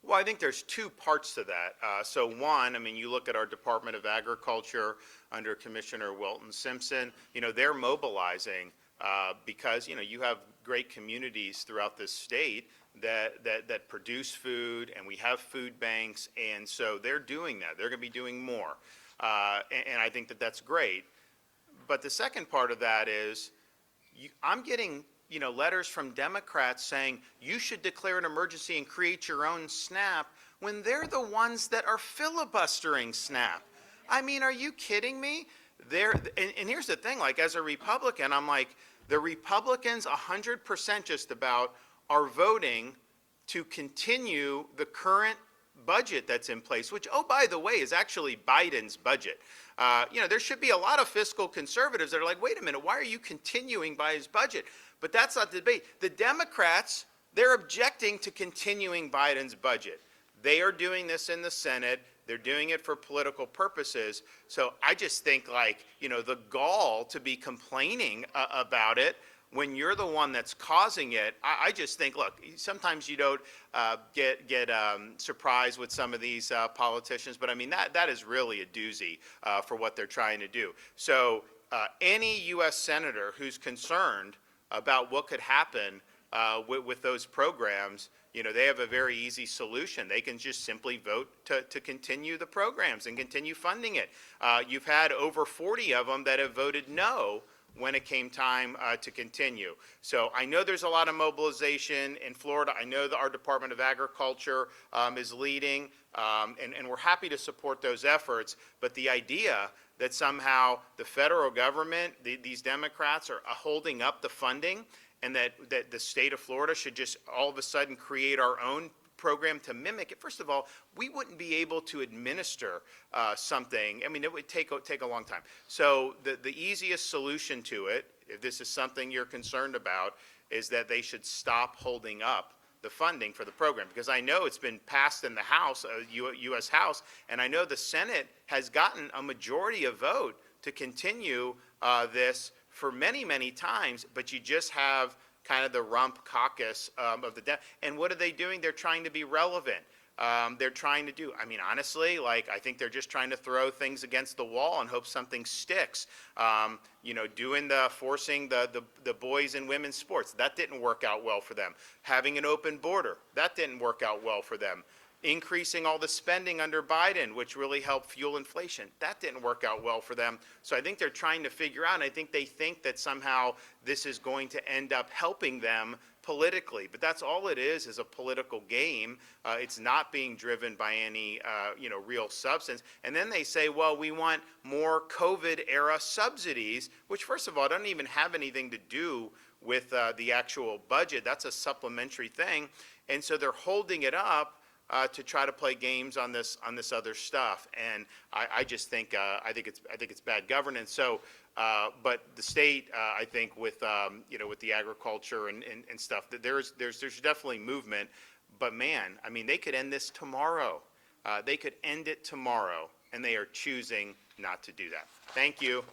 Well, I think there's two parts to that. So one, I mean, you look at our Department of Agriculture under Commissioner Wilton Simpson, they're mobilizing because, you have great communities throughout this state that produce food, and we have food banks, and so they're doing that. They're going to be doing more. And I think that that's great. But the second part of that is I'm getting letters from Democrats saying you should declare an emergency and create your own SNAP when they're the ones that are filibustering SNAP. I mean, are you kidding me? And here's the thing, like as a Republican, I'm like, the Republicans 100% just about are voting to continue the current budget that's in place, which, oh, by the way, is actually Biden's budget. There should be a lot of fiscal conservatives that are like, wait a minute, why are you continuing by his budget? But that's not the debate. The Democrats, they're objecting to continuing Biden's budget. They are doing this in the Senate. They're doing it for political purposes. So I just think the gall to be complaining about it when you're the one that's causing it. I just think, look, sometimes you don't get surprised with some of these politicians, but I mean, that is really a doozy for what they're trying to do. So any U.S. senator who's concerned about what could happen with those programs, they have a very easy solution. They can just simply vote to continue the programs and continue funding it. You've had over 40 of them that have voted no when it came time to continue. So I know there's a lot of mobilization in Florida. I know that our Department of Agriculture is leading, and we're happy to support those efforts. But the idea that somehow the federal government, these Democrats are holding up the funding, and that the state of Florida should just all of a sudden create our own program to mimic it. First of all, we wouldn't be able to administer something. I mean, it would take a long time. So the easiest solution to it, if this is something you're concerned about, is that they should stop holding up the funding for the program, because I know it's been passed in the House, U.S. House, and I know the Senate has gotten a majority of vote to continue this for many, many times, but you just have kind of the rump caucus of the and what are they doing? They're trying to be relevant. They're trying to do, I mean, honestly, I think they're just trying to throw things against the wall and hope something sticks. Forcing the boys and women's sports, that didn't work out well for them. Having an open border, that didn't work out well for them. Increasing all the spending under Biden, which really helped fuel inflation, that didn't work out well for them. So I think they're trying to figure out, and I think they think that somehow this is going to end up helping them politically, but that's all it is a political game. It's not being driven by any real substance. And then they say, well, we want more COVID-era subsidies, which first of all don't even have anything to do with the actual budget. That's a supplementary thing, and so they're holding it up to try to play games on this other stuff, and I just think I think it's bad governance. So, but the state, I think, with with the agriculture and stuff, that there's definitely movement. But man, I mean, they could end this tomorrow. They could end it tomorrow, and they are choosing not to do that. Thank you.